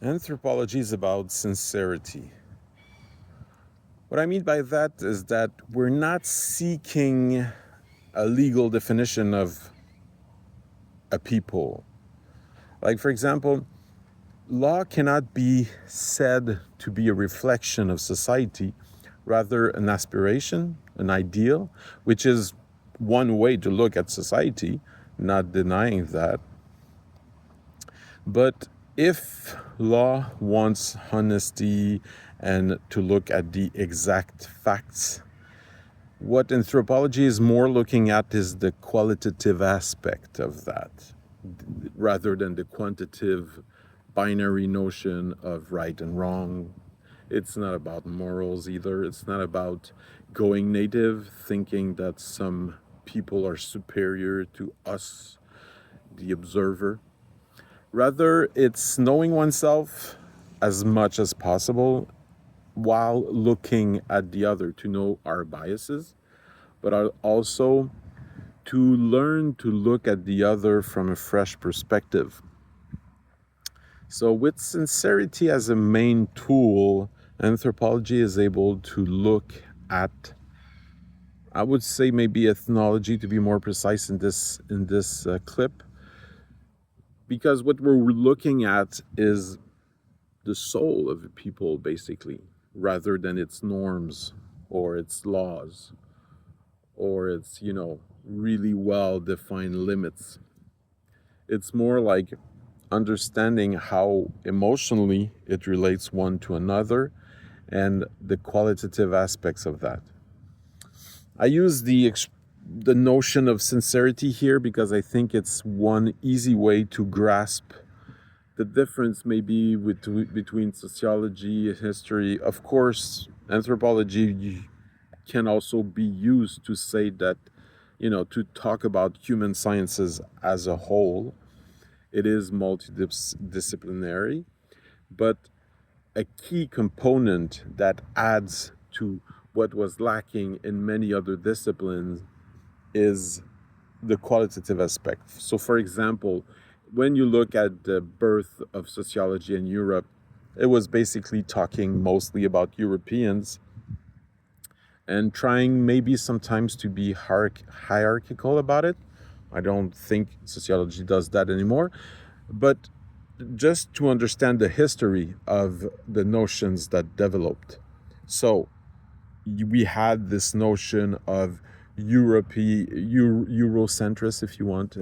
Anthropology is about sincerity. What I mean by that is that we're not seeking a legal definition of a people. Like, for example, law cannot be said to be a reflection of society, rather, an aspiration, an ideal, which is one way to look at society, not denying that. But if law wants honesty and to look at the exact facts, what anthropology is more looking at is the qualitative aspect of that, rather than the quantitative binary notion of right and wrong. It's not about morals either. It's not about going native, thinking that some people are superior to us, the observer. Rather, it's knowing oneself as much as possible while looking at the other to know our biases, but also to learn to look at the other from a fresh perspective. So, with sincerity as a main tool, anthropology is able to look at, I would say maybe ethnology to be more precise in this clip, because what we're looking at is the soul of a people, basically, rather than its norms or its laws or its, really well defined limits. It's more like understanding how emotionally it relates one to another and the qualitative aspects of that. I use the notion of sincerity here because I think it's one easy way to grasp the difference maybe between sociology and history. Of course, anthropology can also be used to say that, to talk about human sciences as a whole. It is multidisciplinary, but a key component that adds to what was lacking in many other disciplines is the qualitative aspect. So, for example, when you look at the birth of sociology in Europe, it was basically talking mostly about Europeans and trying maybe sometimes to be hierarchical about it. I don't think sociology does that anymore. But just to understand the history of the notions that developed. So we had this notion of Eurocentrist, if you want.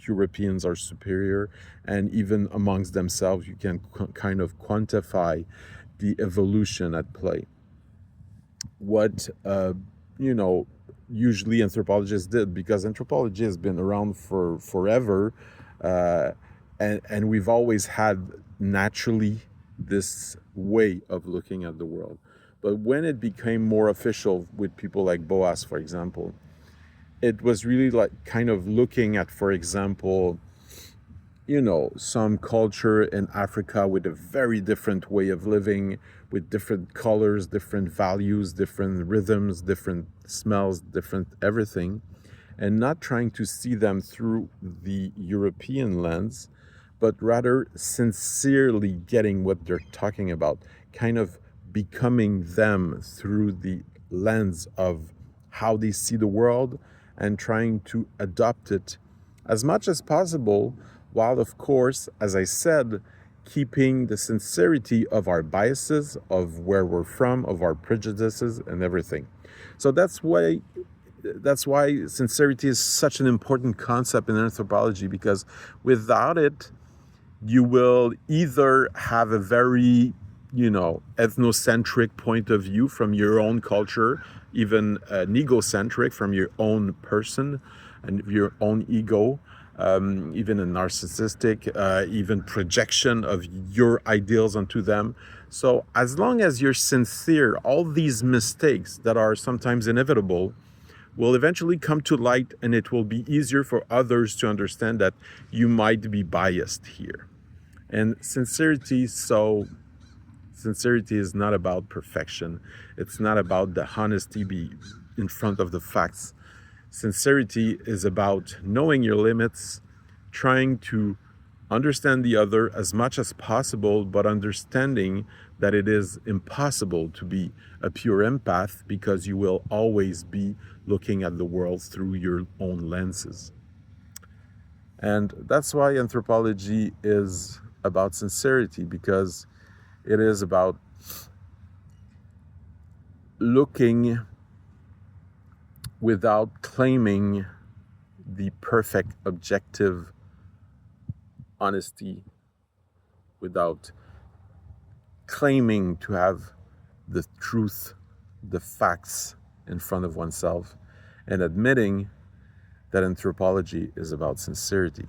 Europeans are superior, and even amongst themselves, you can kind of quantify the evolution at play. What usually anthropologists did, because anthropology has been around for forever, uh, and we've always had naturally this way of looking at the world. But when it became more official with people like Boas, for example, it was really like kind of looking at, for example, some culture in Africa with a very different way of living, with different colors, different values, different rhythms, different smells, different everything, and not trying to see them through the European lens, but rather sincerely getting what they're talking about, kind of becoming them through the lens of how they see the world and trying to adopt it as much as possible, while, of course, as I said, keeping the sincerity of our biases, of where we're from, of our prejudices, and everything. So that's why sincerity is such an important concept in anthropology, because without it, you will either have a very, ethnocentric point of view from your own culture, even an egocentric from your own person and your own ego, even a narcissistic, even projection of your ideals onto them. So as long as you're sincere, all these mistakes that are sometimes inevitable will eventually come to light, and it will be easier for others to understand that you might be biased here. And sincerity is not about perfection. It's not about the honesty be in front of the facts. Sincerity is about knowing your limits, trying to understand the other as much as possible, but understanding that it is impossible to be a pure empath because you will always be looking at the world through your own lenses. And that's why anthropology is about sincerity, because it is about looking without claiming the perfect objective honesty, without claiming to have the truth, the facts in front of oneself, and admitting that anthropology is about sincerity.